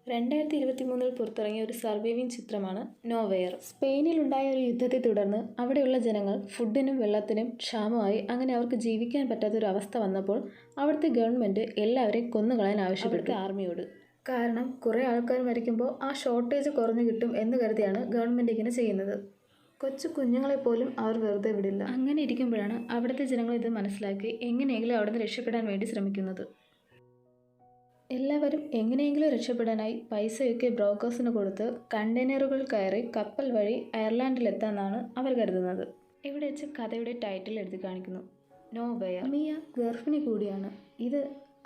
2023 പുറത്തിറങ്ങിയ ഒരു സർവൈവിംഗ് ചിത്രമാണ് നോവെയർ. സ്പെയിനിലുണ്ടായ ഒരു യുദ്ധത്തെ തുടർന്ന് അവിടെയുള്ള ജനങ്ങൾ ഫുഡിനും വെള്ളത്തിനും ക്ഷാമമായി. അങ്ങനെ അവർക്ക് ജീവിക്കാൻ പറ്റാത്തൊരു അവസ്ഥ വന്നപ്പോൾ അവിടുത്തെ ഗവൺമെൻറ് എല്ലാവരെയും കൊന്നുകളയാൻ ആവശ്യപ്പെട്ടു ആർമിയോട്. കാരണം കുറേ ആൾക്കാർ മരിക്കുമ്പോൾ ആ ഷോർട്ടേജ് കുറഞ്ഞു കിട്ടും എന്ന് കരുതിയാണ് ഗവൺമെൻറ് ഇങ്ങനെ ചെയ്യുന്നത്. കൊച്ചു കുഞ്ഞുങ്ങളെപ്പോലും അവർ വെറുതെ വിടില്ല. അങ്ങനെ ഇരിക്കുമ്പോഴാണ് അവിടുത്തെ ജനങ്ങൾ ഇത് മനസ്സിലാക്കി എങ്ങനെയെങ്കിലും അവിടെ നിന്ന് രക്ഷപ്പെടാൻ വേണ്ടി ശ്രമിക്കുന്നത്. എല്ലാവരും എങ്ങനെയെങ്കിലും രക്ഷപ്പെടാനായി പൈസയൊക്കെ ബ്രോക്കേഴ്സിന് കൊടുത്ത് കണ്ടെയ്നറുകൾ കയറി കപ്പൽ വഴി അയർലാൻഡിലെത്താമെന്നാണ് അവർ കരുതുന്നത്. ഇവിടെ വെച്ച് കഥയുടെ ടൈറ്റിൽ എഴുതി കാണിക്കുന്നു, നോവെയർ. മിയ ഗർഭിണി കൂടിയാണ്. ഇത്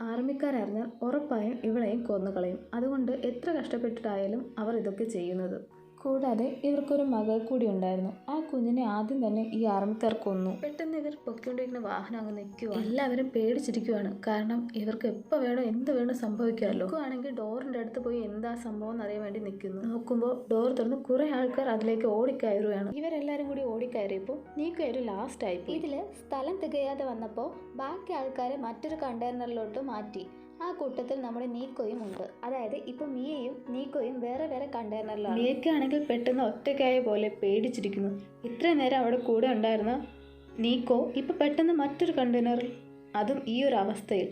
ആർമിക്കാരറിഞ്ഞാൽ ഉറപ്പായും ഇവളെയും കൊന്നുകളയും. അതുകൊണ്ട് എത്ര കഷ്ടപ്പെട്ടിട്ടായാലും അവർ ഇതൊക്കെ ചെയ്യുന്നത്. കൂടാതെ ഇവർക്കൊരു മകൾ കൂടി ഉണ്ടായിരുന്നു. ആ കുഞ്ഞിനെ ആദ്യം തന്നെ ഈ ആർമിക്കാർ കൊന്നു. പെട്ടെന്ന് ഇവർ പൊക്കിക്കൊണ്ടിരിക്കുന്ന വാഹനം അങ്ങ് നിൽക്കുക. എല്ലാവരും പേടിച്ചിരിക്കുവാണ്. കാരണം ഇവർക്ക് എപ്പോൾ വേണോ എന്ത് വേണോ സംഭവിക്കാമല്ലോ. ആണെങ്കിൽ ഡോറിൻ്റെ അടുത്ത് പോയി എന്താ സംഭവം എന്നറിയാൻ വേണ്ടി നിൽക്കുന്നു. നോക്കുമ്പോൾ ഡോർ തുറന്ന് കുറേ ആൾക്കാർ അതിലേക്ക് ഓടിക്കയറുകയാണ്. ഇവരെല്ലാവരും കൂടി ഓടിക്കയറിയപ്പോൾ നീക്കയൊരു ലാസ്റ്റ് ആയി. ഇതില് സ്ഥലം തികയാതെ വന്നപ്പോൾ ബാക്കി ആൾക്കാരെ മറ്റൊരു കണ്ടെയ്നറിലോട്ട് മാറ്റി. ആ കൂട്ടത്തിൽ നമ്മുടെ നീക്കോയും ഉണ്ട്. അതായത് ഇപ്പം മിയയും നീക്കോയും വേറെ വേറെ കണ്ടെയ്നറിലാണ്. മിയക്കാണെങ്കിൽ പെട്ടെന്ന് ഒറ്റയ്ക്കായ പോലെ പേടിച്ചിരിക്കുന്നു. ഇത്രയും നേരം അവിടെ കൂടെ ഉണ്ടായിരുന്ന നീക്കോ ഇപ്പം പെട്ടെന്ന് മറ്റൊരു കണ്ടെയ്നറിൽ, അതും ഈ ഒരു അവസ്ഥയിൽ.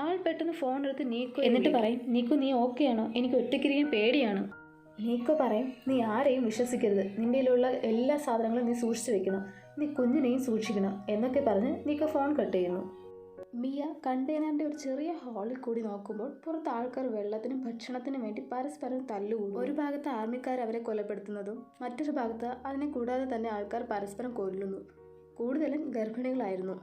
അവൾ പെട്ടെന്ന് ഫോൺ എടുത്ത് നീക്കോ എന്നിട്ട് പറയും, നീക്കോ നീ ഓക്കെ ആണോ? എനിക്ക് ഒറ്റയ്ക്കിരിക്കാൻ പേടിയാണ്. നീക്കോ പറയും, നീ ആരെയും വിശ്വസിക്കരുത്. നിൻ്റെ കയ്യിലുള്ള എല്ലാ സാധനങ്ങളും നീ സൂക്ഷിച്ചു വെക്കണം. നീ കുഞ്ഞിനെയും സൂക്ഷിക്കണം എന്നൊക്കെ പറഞ്ഞ് നീക്കോ ഫോൺ കട്ട് ചെയ്യുന്നു. മിയ കണ്ടെയ്നറിൻ്റെ ഒരു ചെറിയ ഹാളിൽ കൂടി നോക്കുമ്പോൾ പുറത്ത് ആൾക്കാർ വെള്ളത്തിനും ഭക്ഷണത്തിനും വേണ്ടി പരസ്പരം തല്ലുകൂടും. ഒരു ഭാഗത്ത് ആർമിക്കാർ അവരെ കൊലപ്പെടുത്തുന്നതും മറ്റൊരു ഭാഗത്ത് അതിനെ കൂടാതെ തന്നെ ആൾക്കാർ പരസ്പരം കൊല്ലുന്നു. കൂടുതലും ഗർഭിണികളായിരുന്നു.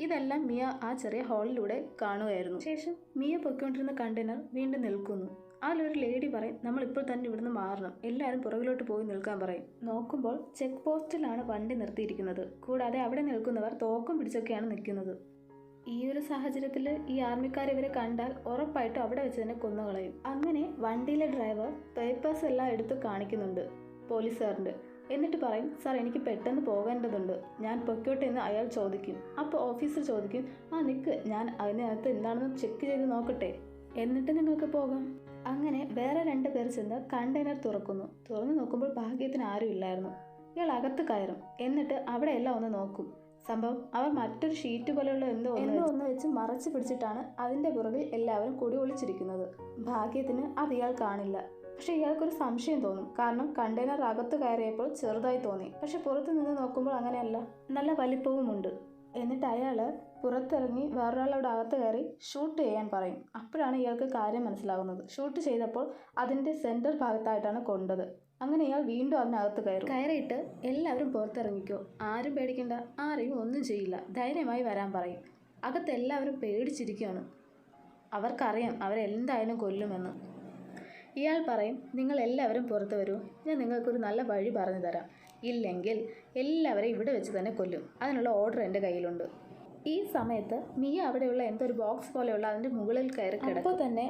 ഇതെല്ലാം മിയ ആ ചെറിയ ഹാളിലൂടെ കാണുകയായിരുന്നു. ശേഷം മിയ പൊയ്ക്കൊണ്ടിരുന്ന കണ്ടെയ്നർ വീണ്ടും നിൽക്കുന്നു. അതിലൊരു ലേഡി പറയും, നമ്മളിപ്പോൾ തന്നെ ഇവിടുന്ന് മാറണം, എല്ലാവരും പുറകിലോട്ട് പോയി നിൽക്കാൻ പറയും. നോക്കുമ്പോൾ ചെക്ക് പോസ്റ്റിലാണ് വണ്ടി നിർത്തിയിരിക്കുന്നത്. കൂടാതെ അവിടെ നിൽക്കുന്നവർ തോക്കും പിടിച്ചൊക്കെയാണ് നിൽക്കുന്നത്. ഈ ഒരു സാഹചര്യത്തിൽ ഈ ആർമിക്കാർ ഇവരെ കണ്ടാൽ ഉറപ്പായിട്ടും അവിടെ വെച്ച് തന്നെ കൊന്നുകളയും. അങ്ങനെ വണ്ടിയിലെ ഡ്രൈവർ പേപ്പേഴ്സ് എല്ലാം എടുത്ത് കാണിക്കുന്നുണ്ട് പോലീസുകാരൻ്റെ. എന്നിട്ട് പറയും, സാർ എനിക്ക് പെട്ടെന്ന് പോകേണ്ടതുണ്ട്, ഞാൻ പൊയ്ക്കോട്ടെ എന്ന് അയാൾ ചോദിക്കും. അപ്പോൾ ഓഫീസർ ചോദിക്കും, ആ നിൽക്ക്, ഞാൻ അതിനകത്ത് എന്താണെന്ന് ചെക്ക് ചെയ്ത് നോക്കട്ടെ, എന്നിട്ട് നിങ്ങൾക്ക് പോകാം. അങ്ങനെ വേറെ 2 പേർ ചെന്ന് കണ്ടെയ്നർ തുറക്കുന്നു. തുറന്നു നോക്കുമ്പോൾ ഭാഗ്യത്തിന് ആരും ഇല്ലായിരുന്നു. ഇയാൾ അകത്ത് കയറും. എന്നിട്ട് അവിടെ എല്ലാം ഒന്ന് നോക്കും. സംഭവം അവർ മറ്റൊരു ഷീറ്റ് പോലെയുള്ള എന്തോ ഒന്ന് വെച്ച് മറച്ചു പിടിച്ചിട്ടാണ് അതിൻ്റെ പുറകിൽ എല്ലാവരും കൂടി ഒളിച്ചിരിക്കുന്നത്. ഭാഗ്യത്തിന് അത് ഇയാൾ കാണില്ല. പക്ഷെ ഇയാൾക്കൊരു സംശയം തോന്നും. കാരണം കണ്ടെയ്നർ അകത്ത് കയറിയപ്പോൾ ചെറുതായി തോന്നി. പക്ഷെ പുറത്ത് നിന്ന് നോക്കുമ്പോൾ അങ്ങനെയല്ല, നല്ല വലിപ്പവുമുണ്ട്. എന്നിട്ട് അയാൾ പുറത്തിറങ്ങി വേറൊരാളോട് അകത്ത് കയറി ഷൂട്ട് ചെയ്യാൻ പറയും. അപ്പോഴാണ് ഇയാൾക്ക് കാര്യം മനസ്സിലാകുന്നത്. ഷൂട്ട് ചെയ്തപ്പോൾ അതിൻ്റെ സെൻറ്റർ ഭാഗത്തായിട്ടാണ് കൊണ്ടത്. അങ്ങനെ ഇയാൾ വീണ്ടും അതിനകത്ത് കയറിയിട്ട് എല്ലാവരും പുറത്തിറങ്ങിക്കോ, ആരും പേടിക്കണ്ട, ആരെയും ഒന്നും ചെയ്യില്ല, ധൈര്യമായി വരാൻ പറയും. അകത്ത് എല്ലാവരും പേടിച്ചിരിക്കുകയാണ്. അവർക്കറിയാം അവരെന്തായാലും കൊല്ലുമെന്ന്. ഇയാൾ പറയും, നിങ്ങൾ എല്ലാവരും പുറത്ത് വരൂ, ഞാൻ നിങ്ങൾക്കൊരു നല്ല വഴി പറഞ്ഞു തരാം. ഇല്ലെങ്കിൽ എല്ലാവരെയും ഇവിടെ വെച്ച് തന്നെ കൊല്ലും. അതിനുള്ള ഓർഡർ എൻ്റെ കയ്യിലുണ്ട്. ഈ സമയത്ത് മിയ അവിടെയുള്ള എന്തോ ഒരു ബോക്സ് പോലെയുള്ള അതിൻ്റെ മുകളിൽ കയറി കിടക്കും. അപ്പോൾ തന്നെ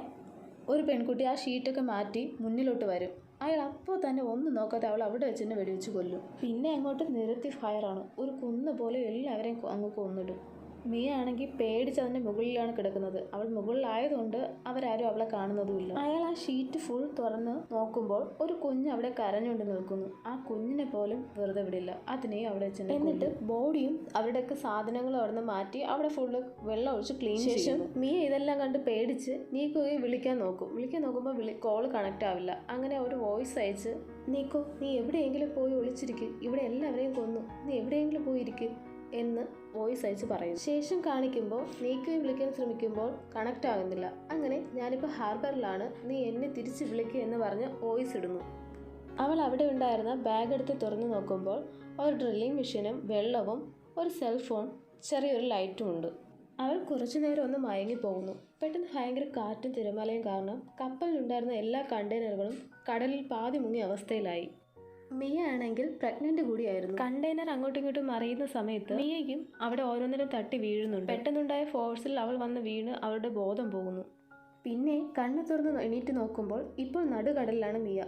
ഒരു പെൺകുട്ടി ആ ഷീറ്റൊക്കെ മാറ്റി മുന്നിലോട്ട് വരും. അയാൾ അപ്പോൾ തന്നെ ഒന്നും നോക്കാതെ അവൾ അവിടെ വെച്ച് തന്നെ വെടിവെച്ച് കൊല്ലും. പിന്നെ അങ്ങോട്ട് നിരത്തി ഫയറാണ്. ഒരു കുന്ന് പോലെ എല്ലാവരെയും അങ്ങ് കൊന്നിടും. മിയ ആണെങ്കിൽ പേടിച്ച് അതിൻ്റെ മുകളിലാണ് കിടക്കുന്നത്. അവൾ മുകളിലായതുകൊണ്ട് അവരാരും അവളെ കാണുന്നതുമില്ല. അയാൾ ആ ഷീറ്റ് ഫുൾ തുറന്ന് നോക്കുമ്പോൾ ഒരു കുഞ്ഞ് അവിടെ കരഞ്ഞുകൊണ്ട് നിൽക്കുന്നു. ആ കുഞ്ഞിനെ പോലും വെറുതെ വിടില്ല, അതിനെയും അവിടെ വെച്ച്. എന്നിട്ട് ബോഡിയും അവരുടെയൊക്കെ സാധനങ്ങളും അവിടെ നിന്ന് മാറ്റി അവിടെ ഫുള്ള് വെള്ളം ഒഴിച്ച് ക്ലീൻ ശേഷം മിയ ഇതെല്ലാം കണ്ട് പേടിച്ച് നീക്കോ വിളിക്കാൻ നോക്കുമ്പോൾ കോൾ കണക്റ്റ് ആവില്ല. അങ്ങനെ ഒരു വോയിസ് അയച്ച്, നീക്കോ നീ എവിടെയെങ്കിലും പോയി ഒളിച്ചിരിക്കും, ഇവിടെ എല്ലാവരെയും കൊന്നു, നീ എവിടെയെങ്കിലും പോയിരിക്കും എന്ന് വോയിസ് അയച്ച് പറയും. ശേഷം കാണിക്കുമ്പോൾ നീക്കോയെ വിളിക്കാൻ ശ്രമിക്കുമ്പോൾ കണക്റ്റ് ആകുന്നില്ല. അങ്ങനെ ഞാനിപ്പോൾ ഹാർബറിലാണ്, നീ എന്നെ തിരിച്ച് വിളിക്കുക എന്ന് പറഞ്ഞ് വോയിസ് ഇടുന്നു. അവൾ അവിടെ ഉണ്ടായിരുന്ന ബാഗ് എടുത്ത് തുറന്നു നോക്കുമ്പോൾ ഒരു ഡ്രില്ലിംഗ് മെഷീനും വെള്ളവും ഒരു സെൽഫോൺ ചെറിയൊരു ലൈറ്റും ഉണ്ട്. അവൾ കുറച്ചു നേരം ഒന്ന് മയങ്ങിപ്പോകുന്നു. പെട്ടെന്ന് ഭയങ്കര കാറ്റും തിരമാലയും കാരണം കപ്പലിലുണ്ടായിരുന്ന എല്ലാ കണ്ടെയ്നറുകളും കടലിൽ പാതി മുങ്ങിയ അവസ്ഥയിലായി. മിയ ആണെങ്കിൽ പ്രഗ്നന്റ് കൂടിയായിരുന്നു. കണ്ടെയ്നർ അങ്ങോട്ടും ഇങ്ങോട്ടും മറിയുന്ന സമയത്ത് മിയയും അവിടെ ഓരോന്നിനും തട്ടി വീഴുന്നുണ്ട്. പെട്ടെന്നുണ്ടായ ഫോഴ്സിൽ അവൾ വന്ന് വീണ് അവളുടെ ബോധം പോകുന്നു. പിന്നെ കണ്ണ് തുറന്ന് എണീറ്റ് നോക്കുമ്പോൾ ഇപ്പോൾ നടുകടലിലാണ് മിയ.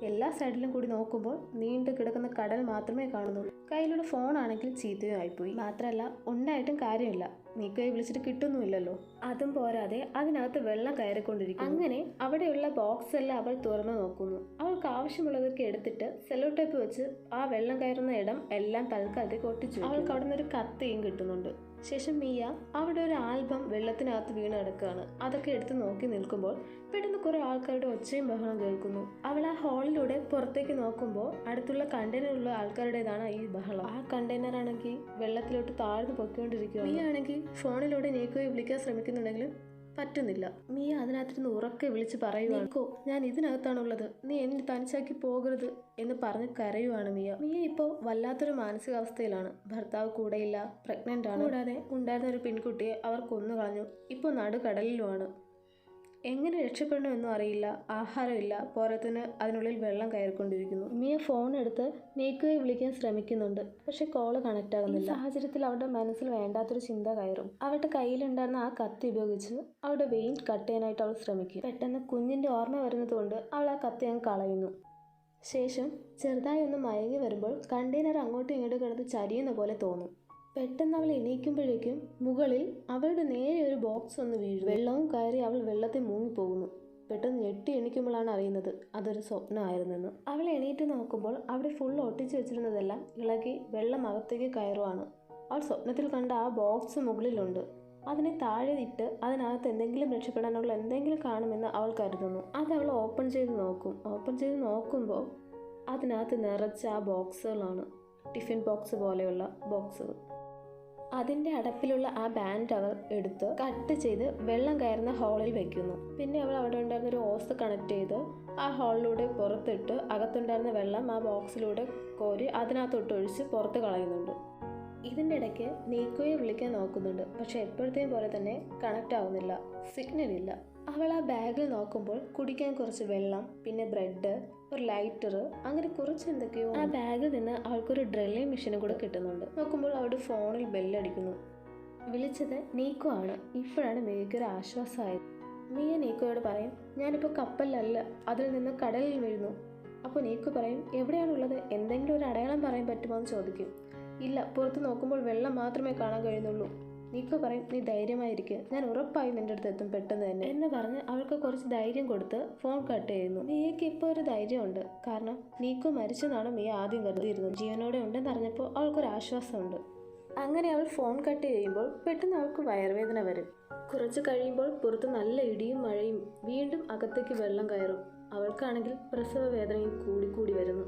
എല്ലാ സൈഡിലും കൂടി നോക്കുമ്പോൾ നീണ്ടു കിടക്കുന്ന കടൽ മാത്രമേ കാണുന്നുള്ളൂ. കയ്യിലുള്ള ഫോണാണെങ്കിൽ ചീത്തയും ആയിപ്പോയി. മാത്രമല്ല ഉണ്ടായിട്ടും കാര്യമില്ല, നീക്കോയെ വിളിച്ചിട്ട് കിട്ടുന്നുമില്ലല്ലോ. അതും പോരാതെ അതിനകത്ത് വെള്ളം കയറിക്കൊണ്ടിരിക്കും. അങ്ങനെ അവിടെയുള്ള ബോക്സ് എല്ലാം അവൾ തുറന്നു നോക്കുന്നു. അവൾക്ക് ആവശ്യമുള്ളതൊക്കെ എടുത്തിട്ട് സെല്ലോ ടേപ്പ് വെച്ച് ആ വെള്ളം കയറുന്ന ഇടം എല്ലാം തൽക്കാലത്തേക്ക് ഒട്ടിച്ചു. അവൾക്ക് അവിടെ നിന്നൊരു കത്തിയും കിട്ടുന്നുണ്ട്. ശേഷം മിയ അവിടെ ഒരു ആൽബം വെള്ളത്തിനകത്ത് വീണ് കിടക്കുകയാണ്. അതൊക്കെ എടുത്ത് നോക്കി നിൽക്കുമ്പോൾ പെട്ടെന്ന് കുറെ ആൾക്കാരുടെ ഒച്ചയും ബഹളം കേൾക്കുന്നു. അവൾ ആ ഹാളിലൂടെ പുറത്തേക്ക് നോക്കുമ്പോൾ അടുത്തുള്ള കണ്ടെയ്നറിലുള്ള ആൾക്കാരുടേതാണ് ഈ ബഹളം. ആ കണ്ടെയ്നർ ആണെങ്കിൽ വെള്ളത്തിലോട്ട് താഴ്ന്നു പൊയ്ക്കൊണ്ടിരിക്കുക. മിയ ആണെങ്കിൽ ഫോണിലൂടെ നീക്കോയെ വിളിക്കാൻ ശ്രമിക്കുന്നുണ്ടെങ്കിലും പറ്റുന്നില്ല. മിയ അതിനകത്തിരുന്ന് ഉറക്കെ വിളിച്ച് പറയുവാണ്, നീക്കോ, ഞാൻ ഇതിനകത്താണുള്ളത്, നീ എന്നെ തനിച്ചാക്കി പോകരുത് എന്ന് പറഞ്ഞ് കരയുവാണ് മിയ. മിയ ഇപ്പോൾ വല്ലാത്തൊരു മാനസികാവസ്ഥയിലാണ്. ഭർത്താവ് കൂടെയില്ല, പ്രഗ്നന്റ് ആണ്. കൂടാതെ ഉണ്ടായിരുന്ന ഒരു പെൺകുട്ടിയെ അവർ കൊന്നു കളഞ്ഞു. ഇപ്പോൾ നടുക്കടലിലുമാണ്. എങ്ങനെ രക്ഷപ്പെടണമെന്നും അറിയില്ല. ആഹാരമില്ല, പോരാത്തിന് അതിനുള്ളിൽ വെള്ളം കയറിക്കൊണ്ടിരിക്കുന്നു. മിയ ഫോൺ എടുത്ത് നീക്കോയെ വിളിക്കാൻ ശ്രമിക്കുന്നുണ്ട്. പക്ഷെ കോള് കണക്ട് ആകുന്നില്ല. സാഹചര്യത്തിൽ അവരുടെ മനസ്സിൽ വേണ്ടാത്തൊരു ചിന്ത കയറും. അവരുടെ കയ്യിലുണ്ടായിരുന്ന ആ കത്തി ഉപയോഗിച്ച് അവരുടെ വെയിൻ കട്ട് ചെയ്യാനായിട്ട് അവൾ ശ്രമിക്കും. പെട്ടെന്ന് കുഞ്ഞിന്റെ ഓർമ്മ വരുന്നത് കൊണ്ട് അവൾ ആ കത്തി അങ്ങ് കളയുന്നു. ശേഷം ചെറുതായി ഒന്ന് മയങ്ങി വരുമ്പോൾ കണ്ടെയ്നർ അങ്ങോട്ടും ഇങ്ങോട്ടും കിടന്ന് ചരിയുന്ന പോലെ തോന്നും. പെട്ടെന്ന് അവൾ എണീക്കുമ്പോഴേക്കും മുകളിൽ അവളുടെ നേരെ ഒരു ബോക്സ് ഒന്ന് വീഴും. വെള്ളവും കയറി അവൾ വെള്ളത്തിൽ മുങ്ങിപ്പോകുന്നു. പെട്ടെന്ന് ഞെട്ടി എണീക്കുമ്പോഴാണ് അറിയുന്നത് അതൊരു സ്വപ്നമായിരുന്നെന്ന്. അവൾ എണീറ്റ് നോക്കുമ്പോൾ അവിടെ ഫുൾ ഒട്ടിച്ചു വെച്ചിരുന്നതെല്ലാം ഇളകി വെള്ളം അകത്തേക്ക് കയറുവാണ്. അവൾ സ്വപ്നത്തിൽ കണ്ട ആ ബോക്സ് മുകളിലുണ്ട്. അതിനെ താഴെ ഇട്ട് അതിനകത്ത് എന്തെങ്കിലും രക്ഷപ്പെടാനുള്ള എന്തെങ്കിലും കാണുമെന്ന് അവൾ കരുതുന്നു. അത് അവൾ ഓപ്പൺ ചെയ്ത് നോക്കും. ഓപ്പൺ ചെയ്ത് നോക്കുമ്പോൾ അതിനകത്ത് നിറച്ച ആ ബോക്സുകളാണ്. ടിഫിൻ ബോക്സ് പോലെയുള്ള ബോക്സുകൾ. അതിൻ്റെ അടപ്പിലുള്ള ആ ബാൻഡ് അവൾ എടുത്ത് കട്ട് ചെയ്ത് വെള്ളം കയറുന്ന ഹോളിൽ വെക്കുന്നു. പിന്നെ അവൾ അവിടെ ഉണ്ടായിരുന്ന ഒരു ഓസ് കണക്ട് ചെയ്ത് ആ ഹോളിലൂടെ പുറത്തിട്ട് അകത്തുണ്ടായിരുന്ന വെള്ളം ആ ബോക്സിലൂടെ കോരി അതിനകത്തോട്ട് ഒഴിച്ച് പുറത്ത് കളയുന്നുണ്ട്. ഇതിൻ്റെ ഇടയ്ക്ക് നീക്കോയെ വിളിക്കാൻ നോക്കുന്നുണ്ട്. പക്ഷെ എപ്പോഴത്തെയും പോലെ തന്നെ കണക്റ്റ് ആവുന്നില്ല, സിഗ്നൽ ഇല്ല. അവൾ ആ ബാഗിൽ നോക്കുമ്പോൾ കുടിക്കാൻ കുറച്ച് വെള്ളം, പിന്നെ ബ്രെഡ്, ഒരു ലൈറ്റർ, അങ്ങനെ കുറച്ച് എന്തൊക്കെയോ. ആ ബാഗിൽ നിന്ന് അവൾക്കൊരു ഡ്രില്ലിംഗ് മെഷീനും കൂടെ കിട്ടുന്നുണ്ട്. നോക്കുമ്പോൾ അവളുടെ ഫോണിൽ ബെല്ലടിക്കുന്നു. വിളിച്ചത് നീക്കോ ആണ്. ഇപ്പോഴാണ് മിയയ്ക്കൊരു ആശ്വാസമായത്. മിയ നീക്കോയോട് പറയും, ഞാനിപ്പോൾ കപ്പലിലല്ല, അതിൽ നിന്ന് കടലിൽ വീഴുന്നു. അപ്പോൾ നീക്കോ പറയും, എവിടെയാണുള്ളത്, എന്തെങ്കിലും ഒരു അടയാളം പറയാൻ പറ്റുമോ എന്ന് ചോദിക്കും. ഇല്ല, പുറത്ത് നോക്കുമ്പോൾ വെള്ളം മാത്രമേ കാണാൻ കഴിയുന്നുള്ളൂ. നീക്കോ പറയും, നീ ധൈര്യമായിരിക്കുക, ഞാൻ ഉറപ്പായും നിൻ്റെ അടുത്ത് എത്തും പെട്ടെന്ന് തന്നെ എന്ന് പറഞ്ഞ് അവൾക്ക് കുറച്ച് ധൈര്യം കൊടുത്ത് ഫോൺ കട്ട് ചെയ്യുന്നു. മിയയ്ക്ക് ഇപ്പോൾ ഒരു ധൈര്യമുണ്ട്. കാരണം നീക്കോ മരിച്ചെന്നാണ് മിയ ആദ്യം കരുതിയിരുന്നത്. ജീവനോടെ ഉണ്ടെന്ന് അറിഞ്ഞപ്പോൾ അവൾക്കൊരു ആശ്വാസമുണ്ട്. അങ്ങനെ അവൾ ഫോൺ കട്ട് ചെയ്യുമ്പോൾ പെട്ടെന്ന് അവൾക്ക് വയറുവേദന വരും. കുറച്ച് കഴിയുമ്പോൾ പുറത്ത് നല്ല ഇടിയും മഴയും, വീണ്ടും അകത്തേക്ക് വെള്ളം കയറും. അവൾക്കാണെങ്കിൽ പ്രസവ വേദനയും കൂടിക്കൂടി വരുന്നു.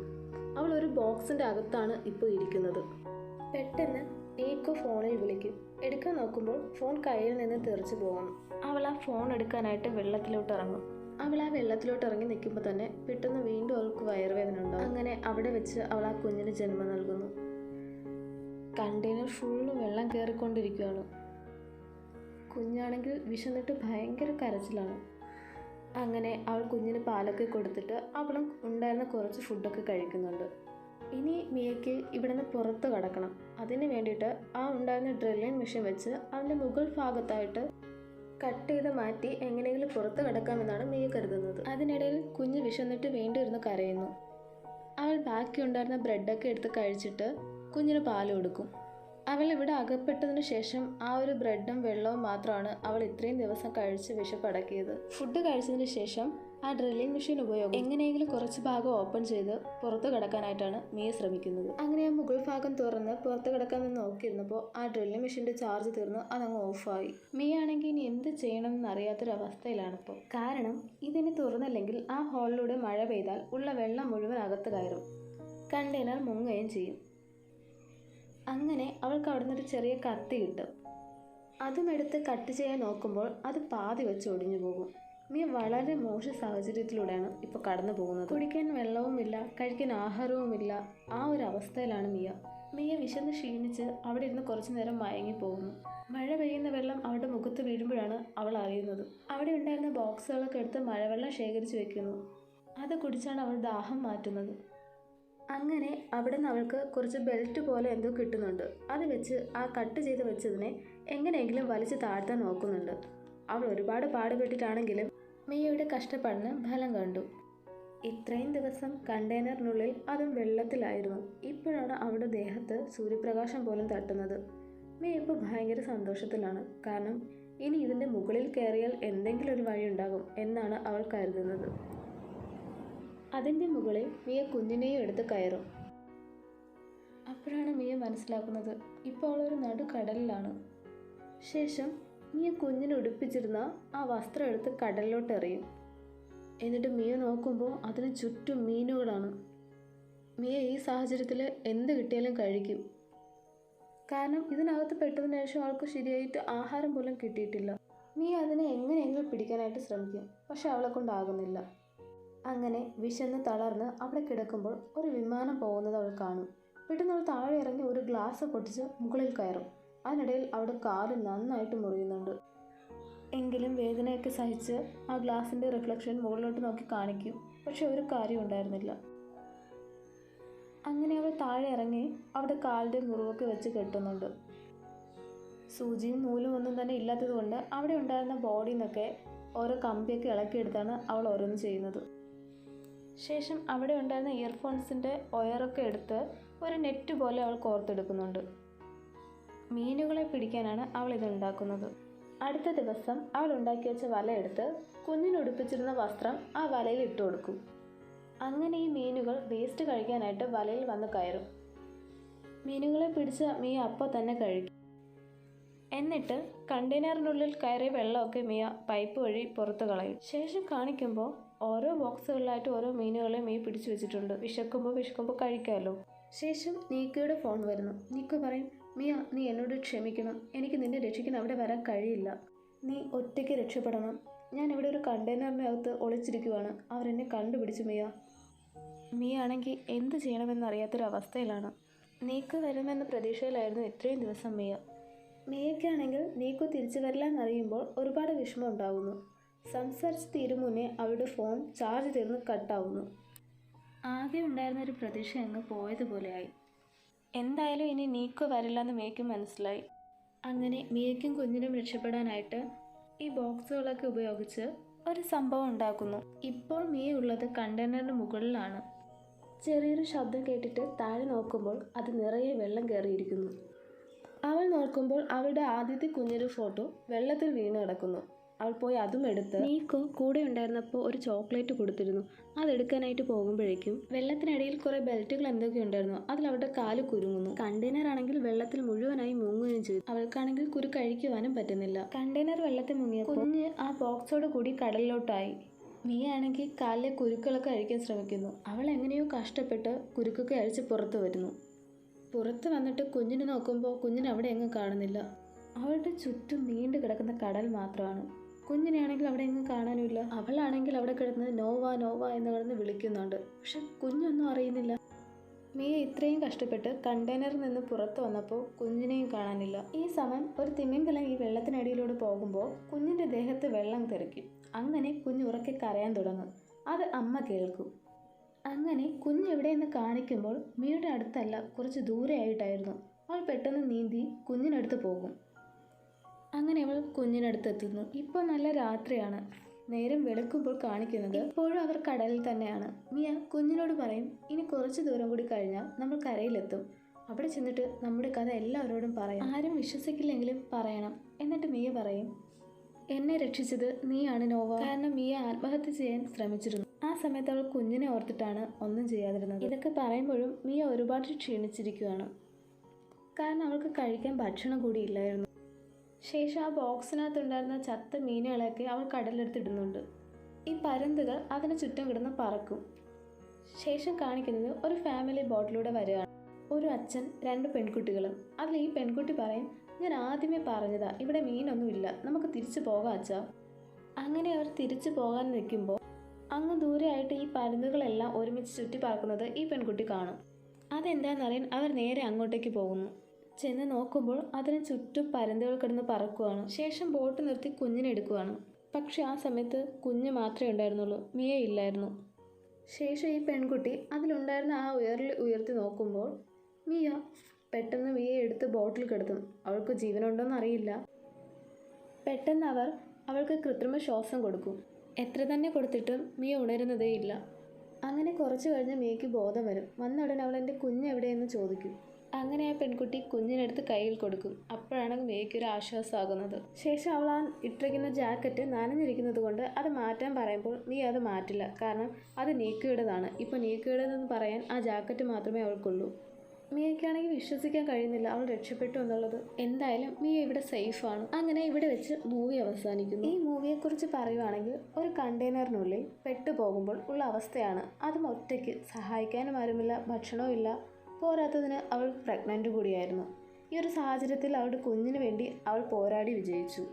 അവൾ ഒരു ബോക്സിൻ്റെ അകത്താണ് ഇപ്പോൾ ഇരിക്കുന്നത്. പെട്ടെന്ന് നീക്കോ ഫോണിൽ വിളിക്കും. എടുക്കാൻ നോക്കുമ്പോൾ ഫോൺ കയ്യിൽ നിന്ന് തെറിച്ചു പോകുന്നു. അവൾ ആ ഫോൺ എടുക്കാനായിട്ട് വെള്ളത്തിലോട്ട് ഇറങ്ങും. അവൾ ആ വെള്ളത്തിലോട്ട് ഇറങ്ങി നിൽക്കുമ്പോൾ തന്നെ പെട്ടെന്ന് വീണ്ടും അവൾക്ക് വയറുവേദന ഉണ്ടാകും. അങ്ങനെ അവിടെ വെച്ച് അവൾ ആ കുഞ്ഞിന് ജന്മം നൽകുന്നു. കണ്ടെയ്നർ ഫുള്ള് വെള്ളം കയറിക്കൊണ്ടിരിക്കുകയാണ്. കുഞ്ഞാണെങ്കിൽ വിശന്നിട്ട് ഭയങ്കര കരച്ചിലാണ്. അങ്ങനെ അവൾ കുഞ്ഞിന് പാലൊക്കെ കൊടുത്തിട്ട് അവളും ഉണ്ടായിരുന്ന കുറച്ച് ഫുഡൊക്കെ കഴിക്കുന്നുണ്ട്. ഇനി മിയയ്ക്ക് ഇവിടെ നിന്ന് പുറത്ത് കടക്കണം. അതിന് വേണ്ടിയിട്ട് ആ ഉണ്ടായിരുന്ന ഡ്രില്ലിംഗ് മെഷീൻ വെച്ച് അതിൻ്റെ മുകൾ ഭാഗത്തായിട്ട് കട്ട് ചെയ്ത് മാറ്റി എങ്ങനെയെങ്കിലും പുറത്ത് കിടക്കാമെന്നാണ് മിയ കരുതുന്നത്. അതിനിടയിൽ കുഞ്ഞ് വിശന്നിട്ട് വീണ്ടും ഇരുന്ന് കരയുന്നു. അവൾ ബാക്കി ഉണ്ടായിരുന്ന ബ്രെഡൊക്കെ എടുത്ത് കഴിച്ചിട്ട് കുഞ്ഞിന് പാല് കൊടുക്കും. അവൾ ഇവിടെ അകപ്പെട്ടതിന് ശേഷം ആ ഒരു ബ്രെഡും വെള്ളവും മാത്രമാണ് അവൾ ഇത്രയും ദിവസം കഴിച്ച് വിശപ്പടക്കിയത്. ഫുഡ് കഴിച്ചതിന് ശേഷം ആ ഡ്രില്ലിംഗ് മെഷീൻ ഉപയോഗം എങ്ങനെയെങ്കിലും കുറച്ച് ഭാഗം ഓപ്പൺ ചെയ്ത് പുറത്ത് കിടക്കാനായിട്ടാണ് മിയ ശ്രമിക്കുന്നത്. അങ്ങനെ ആ മുകൾ ഭാഗം തുറന്ന് പുറത്ത് കിടക്കാമെന്ന് നോക്കിയിരുന്നപ്പോൾ ആ ഡ്രില്ലിംഗ് മെഷീൻ്റെ ചാർജ് തീർന്ന് അതങ്ങ് ഓഫായി. മിയ ആണെങ്കിൽ ഇനി എന്ത് ചെയ്യണമെന്ന് അറിയാത്തൊരവസ്ഥയിലാണിപ്പോൾ. കാരണം ഇതിന് തുറന്നില്ലെങ്കിൽ ആ ഹോളിലൂടെ മഴ പെയ്താൽ ഉള്ള വെള്ളം മുഴുവൻ അകത്ത് കയറും. കണ്ടെയ്നർ മുങ്ങുകയും ചെയ്യും. അങ്ങനെ അവൾക്ക് അവിടെ നിന്നൊരു ചെറിയ കത്തി കിട്ടും. അതും എടുത്ത് കട്ട് ചെയ്യാൻ നോക്കുമ്പോൾ അത് പാതി വെച്ച് ഒടിഞ്ഞു പോകും. മിയ വളരെ മോശം സാഹചര്യത്തിലൂടെയാണ് ഇപ്പോൾ കടന്നു പോകുന്നത്. കുടിക്കാൻ വെള്ളവുമില്ല, കഴിക്കാൻ ആഹാരവുമില്ല. ആ ഒരു അവസ്ഥയിലാണ് മിയ വിശന്ന് ക്ഷീണിച്ച് അവിടെ ഇരുന്ന് കുറച്ചു നേരം മയങ്ങിപ്പോകുന്നു. മഴ പെയ്യുന്ന വെള്ളം അവളുടെ മുഖത്ത് വീഴുമ്പോഴാണ് അവൾ അറിയുന്നത്. അവിടെ ഉണ്ടായിരുന്ന ബോക്സുകളൊക്കെ എടുത്ത് മഴവെള്ളം ശേഖരിച്ച് വെക്കുന്നു. അത് കുടിച്ചാണ് അവൾ ദാഹം മാറ്റുന്നത്. അങ്ങനെ അവിടെ നിന്ന് അവൾക്ക് കുറച്ച് ബെൽറ്റ് പോലെ എന്തോ കിട്ടുന്നുണ്ട്. അത് വെച്ച് ആ കട്ട് ചെയ്ത് വെച്ചതിനെ എങ്ങനെയെങ്കിലും വലിച്ച് താഴ്ത്താൻ നോക്കുന്നുണ്ട്. അവൾ ഒരുപാട് പാടുപെട്ടിട്ടാണെങ്കിലും മിയയുടെ കഷ്ടപ്പാടിന് ഫലം കണ്ടു. ഇത്രയും ദിവസം കണ്ടെയ്നറിനുള്ളിൽ അതും വെള്ളത്തിലായിരുന്നു. ഇപ്പോഴാണ് അവളുടെ ദേഹത്ത് സൂര്യപ്രകാശം പോലും തട്ടുന്നത്. മിയ ഇപ്പോൾ ഭയങ്കര സന്തോഷത്തിലാണ്. കാരണം ഇനി ഇതിൻ്റെ മുകളിൽ കയറിയാൽ എന്തെങ്കിലും ഒരു വഴി ഉണ്ടാകും എന്നാണ് അവൾ കരുതുന്നത്. അതിൻ്റെ മുകളിൽ മിയ കുഞ്ഞിനെയും എടുത്ത് കയറും. അപ്പോഴാണ് മിയ മനസ്സിലാക്കുന്നത് ഇപ്പോൾ അവളൊരു നടുക്കടലിലാണ്. ശേഷം മിയ കുഞ്ഞിനെ ഉടുപ്പിച്ചിരുന്ന ആ വസ്ത്രം എടുത്ത് കടലിലോട്ട് എറിയും. എന്നിട്ട് മിയ നോക്കുമ്പോൾ അതിന് ചുറ്റും മീനുകളാണ്. മിയ ഈ സാഹചര്യത്തിൽ എന്ത് കിട്ടിയാലും കഴിക്കും. കാരണം ഇതിനകത്ത് പെട്ടതിന് ശേഷം അവൾക്ക് ശരിയായിട്ട് ആഹാരം പോലും കിട്ടിയിട്ടില്ല. മിയ അതിനെ എങ്ങനെയെങ്കിലും പിടിക്കാനായിട്ട് ശ്രമിക്കും, പക്ഷെ അവളെ കൊണ്ടാകുന്നില്ല. അങ്ങനെ വിശന്ന് തളർന്ന് അവിടെ കിടക്കുമ്പോൾ ഒരു വിമാനം പോകുന്നത് അവൾ കാണും. പെട്ടെന്ന് അവൾ താഴെ ഇറങ്ങി ഒരു ഗ്ലാസ് പൊട്ടിച്ച് മുകളിൽ കയറും. അതിനിടയിൽ അവിടെ കാല് നന്നായിട്ട് മുറിയുന്നുണ്ട്. എങ്കിലും വേദനയൊക്കെ സഹിച്ച് ആ ഗ്ലാസിൻ്റെ റിഫ്ലക്ഷൻ മുകളിലോട്ട് നോക്കി കാണിക്കും. പക്ഷെ ഒരു കാര്യം ഉണ്ടായിരുന്നില്ല. അങ്ങനെ അവൾ താഴെ ഇറങ്ങി അവിടെ കാലിൻ്റെ മുറിവൊക്കെ വെച്ച് കെട്ടുന്നുണ്ട്. സൂചിയും നൂലും ഒന്നും തന്നെ ഇല്ലാത്തത് കൊണ്ട് അവിടെ ഉണ്ടായിരുന്ന ബോഡിയിൽ നിന്നൊക്കെ ഓരോ കമ്പിയൊക്കെ ഇളക്കിയെടുത്താണ് അവൾ ഓരോന്ന് ചെയ്യുന്നത്. ശേഷം അവിടെ ഉണ്ടായിരുന്ന ഇയർഫോൺസിൻ്റെ ഒയറൊക്കെ എടുത്ത് ഒരു നെറ്റ് പോലെ അവൾ കോർത്തെടുക്കുന്നുണ്ട്. മീനുകളെ പിടിക്കാനാണ് അവൾ ഇതുണ്ടാക്കുന്നത്. അടുത്ത ദിവസം അവൾ ഉണ്ടാക്കി വെച്ച വല എടുത്ത് കുഞ്ഞിനുടുപ്പിച്ചിരുന്ന വസ്ത്രം ആ വലയിൽ ഇട്ട് കൊടുക്കും. അങ്ങനെ ഈ മീനുകൾ വേസ്റ്റ് കഴിക്കാനായിട്ട് വലയിൽ വന്ന് കയറും. മീനുകളെ പിടിച്ച് മിയ അപ്പോൾ തന്നെ കഴിക്കും. എന്നിട്ട് കണ്ടെയ്നറിനുള്ളിൽ കയറിയ വെള്ളമൊക്കെ മിയ പൈപ്പ് വഴി പുറത്ത് കളയും. ശേഷം കാണിക്കുമ്പോൾ ഓരോ ബോക്സുകളിലായിട്ട് ഓരോ മീനുകളെ മിയ പിടിച്ചു വെച്ചിട്ടുണ്ട്. വിശക്കുമ്പോൾ കഴിക്കാമല്ലോ. ശേഷം നീക്കയുടെ ഫോൺ വരുന്നു. നീക്ക പറയും, മിയ നീ എന്നോട് ക്ഷമിക്കണം, എനിക്ക് നിന്നെ രക്ഷിക്കാൻ അവിടെ വരാൻ കഴിയില്ല. നീ ഒറ്റയ്ക്ക് രക്ഷപ്പെടണം. ഞാൻ ഇവിടെ ഒരു കണ്ടെയ്നറിനകത്ത് ഒളിച്ചിരിക്കുവാണ്. അവരെന്നെ കണ്ടുപിടിച്ചു മിയ. മിയ ആണെങ്കിൽ എന്ത് ചെയ്യണമെന്നറിയാത്തൊരവസ്ഥയിലാണ്. നീക്ക വരുമെന്ന പ്രതീക്ഷയിലായിരുന്നു ഇത്രയും ദിവസം മിയ. മിയയ്ക്കാണെങ്കിൽ നീക്കു തിരിച്ചു വരില്ല എന്നറിയുമ്പോൾ ഒരുപാട് വിഷമം ഉണ്ടാകുന്നു. സംസാരിച്ച് തീരും മുന്നേ അവളുടെ ഫോൺ ചാർജ് തീർന്ന് കട്ടാവുന്നു. ആകെ ഉണ്ടായിരുന്ന ഒരു പ്രതീക്ഷ അങ്ങ് പോയതുപോലെയായി. എന്തായാലും ഇനി നീക്കു വരില്ലെന്ന് മിയയ്ക്കും മനസ്സിലായി. അങ്ങനെ മിയയ്ക്കും കുഞ്ഞിനും രക്ഷപ്പെടാനായിട്ട് ഈ ബോക്സുകളൊക്കെ ഉപയോഗിച്ച് ഒരു സംഭവം ഉണ്ടാക്കുന്നു. ഇപ്പോൾ മിയ ഉള്ളത് കണ്ടെയ്നറിന് മുകളിലാണ്. ചെറിയൊരു ശബ്ദം കേട്ടിട്ട് താഴെ നോക്കുമ്പോൾ അത് നിറയെ വെള്ളം കയറിയിരിക്കുന്നു. അവൾ നോക്കുമ്പോൾ അവളുടെ ആദ്യത്തെ കുഞ്ഞൊരു ഫോട്ടോ വെള്ളത്തിൽ വീണ് കിടക്കുന്നു. അവൾ പോയി അതും എടുത്ത് നീക്കോ കൂടെ ഉണ്ടായിരുന്നപ്പോൾ ഒരു ചോക്ലേറ്റ് കൊടുത്തിരുന്നു. അതെടുക്കാനായിട്ട് പോകുമ്പോഴേക്കും വെള്ളത്തിനിടയിൽ കുറേ ബെൽറ്റുകൾ എന്തൊക്കെ ഉണ്ടായിരുന്നു. അതിൽ അവളുടെ കാല് കുരുങ്ങുന്നു. കണ്ടെയ്നർ ആണെങ്കിൽ വെള്ളത്തിൽ മുഴുവനായി മുങ്ങുകയും ചെയ്തു. അവൾക്കാണെങ്കിൽ കുരു കഴിക്കുവാനും പറ്റുന്നില്ല. കണ്ടെയ്നർ വെള്ളത്തിൽ മുങ്ങിയപ്പോൾ കുഞ്ഞ് ആ ബോക്സോട് കൂടി കടലിലോട്ടായി. മിയ ആണെങ്കിൽ കാലിലെ കുരുക്കളൊക്കെ അഴിക്കാൻ ശ്രമിക്കുന്നു. അവൾ എങ്ങനെയോ കഷ്ടപ്പെട്ട് കുരുക്കൊക്കെ അഴിച്ച് പുറത്ത് വരുന്നു. പുറത്ത് വന്നിട്ട് കുഞ്ഞിനെ നോക്കുമ്പോൾ കുഞ്ഞിനെ അവിടെ എങ്ങും കാണുന്നില്ല. അവളുടെ ചുറ്റും നീണ്ടു കിടക്കുന്ന കടൽ മാത്രമാണ്. കുഞ്ഞിനെയാണെങ്കിൽ അവിടെ എങ്ങും കാണാനുമില്ല. അവളാണെങ്കിൽ അവിടെ കിടന്ന് നോവ നോവ എന്ന് കിടന്ന് വിളിക്കുന്നുണ്ട്. പക്ഷെ കുഞ്ഞൊന്നും അറിയുന്നില്ല. മിയ ഇത്രയും കഷ്ടപ്പെട്ട് കണ്ടെയ്നറിൽ നിന്ന് പുറത്ത് വന്നപ്പോൾ കുഞ്ഞിനെയും കാണാനില്ല. ഈ സമയം ഒരു തിമിംഗലം ഈ വെള്ളത്തിനടിയിലൂടെ പോകുമ്പോൾ കുഞ്ഞിൻ്റെ ദേഹത്ത് വെള്ളം തെറിക്കും. അങ്ങനെ കുഞ്ഞ് ഉറക്കെ കരയാൻ തുടങ്ങും. അത് അമ്മ കേൾക്കും. അങ്ങനെ കുഞ്ഞ് എവിടെയെന്ന് കാണിക്കുമ്പോൾ മിയയുടെ അടുത്തല്ല, കുറച്ച് ദൂരെ ആയിട്ടായിരുന്നു. അവൾ പെട്ടെന്ന് നീന്തി കുഞ്ഞിനടുത്ത് പോകും. അങ്ങനെ അവൾ കുഞ്ഞിനടുത്ത് എത്തുന്നു. ഇപ്പോൾ നല്ല രാത്രിയാണ്. നേരം വെളുക്കുമ്പോൾ കാണിക്കുന്നത് ഇപ്പോഴും അവർ കടലിൽ തന്നെയാണ്. മിയ കുഞ്ഞിനോട് പറയും, ഇനി കുറച്ച് ദൂരം കൂടി കഴിഞ്ഞാൽ നമ്മൾ കരയിലെത്തും. അവിടെ ചെന്നിട്ട് നമ്മുടെ കഥ എല്ലാവരോടും പറയാം. ആരും വിശ്വസിക്കില്ലെങ്കിലും പറയണം. എന്നിട്ട് മിയ പറയും, എന്നെ രക്ഷിച്ചത് നീയാണ് നോവ. കാരണം മിയ ആത്മഹത്യ ചെയ്യാൻ ശ്രമിച്ചിരുന്നു. ആ സമയത്ത് അവൾ കുഞ്ഞിനെ ഓർത്തിട്ടാണ് ഒന്നും ചെയ്യാതിരുന്നത്. ഇതൊക്കെ പറയുമ്പോഴും മിയ ഒരുപാട് ക്ഷീണിച്ചിരിക്കുകയാണ്. കാരണം അവൾക്ക് കഴിക്കാൻ ഭക്ഷണം കൂടി ഇല്ലായിരുന്നു. ശേഷം ആ ബോക്സിനകത്തുണ്ടായിരുന്ന ചത്ത മീനുകളെയൊക്കെ അവൾ കടലെടുത്തിടുന്നുണ്ട്. ഈ പരുന്തുകൾ അതിന് ചുറ്റും കിടന്ന് പറക്കും. ശേഷം കാണിക്കുന്നത് ഒരു ഫാമിലി ബോട്ടിലൂടെ വരികയാണ്. ഒരു അച്ഛൻ, 2 പെൺകുട്ടികളും. അതിൽ ഈ പെൺകുട്ടി പറയും, ഞാൻ ആദ്യമേ പറഞ്ഞതാ ഇവിടെ മീനൊന്നുമില്ല, നമുക്ക് തിരിച്ചു പോകാം അച്ഛാ. അങ്ങനെ അവർ തിരിച്ചു പോകാൻ നിൽക്കുമ്പോൾ അങ്ങ് ദൂരെയായിട്ട് ഈ പരുന്തുകളെല്ലാം ഒരുമിച്ച് ചുറ്റി പറക്കുന്നത് ഈ പെൺകുട്ടി കാണും. അതെന്താണെന്നറിയാൻ അവർ നേരെ അങ്ങോട്ടേക്ക് പോകുന്നു. ചെന്ന് നോക്കുമ്പോൾ അതിന് ചുറ്റും പരുന്തുകൾ കിടന്ന് പറക്കുവാണ്. ശേഷം ബോട്ട് നിർത്തി കുഞ്ഞിനെ എടുക്കുവാണ്. പക്ഷെ ആ സമയത്ത് കുഞ്ഞ് മാത്രമേ ഉണ്ടായിരുന്നുള്ളൂ, മിയ ഇല്ലായിരുന്നു. ശേഷം ഈ പെൺകുട്ടി അതിലുണ്ടായിരുന്ന ആ ഉയർത്തി നോക്കുമ്പോൾ മിയ പെട്ടെന്ന് മിയയെ എടുത്ത് ബോട്ടിൽ കിടത്തും. അവൾക്ക് ജീവനുണ്ടോയെന്ന് അറിയില്ല. പെട്ടെന്ന് അവൾക്ക് കൃത്രിമ ശ്വാസം കൊടുക്കും. എത്ര തന്നെ കൊടുത്തിട്ടും മിയ ഉണരുന്നതേ ഇല്ല. അങ്ങനെ കുറച്ച് കഴിഞ്ഞ് മിയയ്ക്ക് ബോധം വരും. വന്ന ഉടനെ അവൾ എൻ്റെ കുഞ്ഞ് എവിടെയെന്ന് ചോദിക്കും. അങ്ങനെ ആ പെൺകുട്ടി കുഞ്ഞിനെടുത്ത് കയ്യിൽ കൊടുക്കും. അപ്പോഴാണ് മിയയ്ക്കൊരു ആശ്വാസമാകുന്നത്. ശേഷം അവൾ ആ ഇട്ടിരിക്കുന്ന ജാക്കറ്റ് നനഞ്ഞിരിക്കുന്നത് കൊണ്ട് അത് മാറ്റാൻ പറയുമ്പോൾ മിയ അത് മാറ്റില്ല. കാരണം അത് നീക്കയുടേതാണ്. ഇപ്പോൾ നീക്കയുടേതെന്ന് പറയാൻ ആ ജാക്കറ്റ് മാത്രമേ അവൾക്കുള്ളൂ. മിയയ്ക്കാണെങ്കിൽ വിശ്വസിക്കാൻ കഴിയുന്നില്ല അവൾ രക്ഷപ്പെട്ടു എന്നുള്ളത്. എന്തായാലും മിയ ഇവിടെ സേഫാണ്. അങ്ങനെ ഇവിടെ വെച്ച് മൂവി അവസാനിക്കുന്നു. ഈ മൂവിയെക്കുറിച്ച് പറയുവാണെങ്കിൽ ഒരു കണ്ടെയ്നറിനുള്ളിൽ പെട്ടുപോകുമ്പോൾ ഉള്ള അവസ്ഥയാണ്. അതും ഒറ്റയ്ക്ക്, സഹായിക്കാനും ആരുമില്ല, ഭക്ഷണവും ഇല്ല. പോരാത്തതിന് അവൾ പ്രഗ്നൻ്റ് കൂടിയായിരുന്നു. ഈ ഒരു സാഹചര്യത്തിൽ അവളുടെ കുഞ്ഞിന് വേണ്ടി അവൾ പോരാടി വിജയിച്ചു.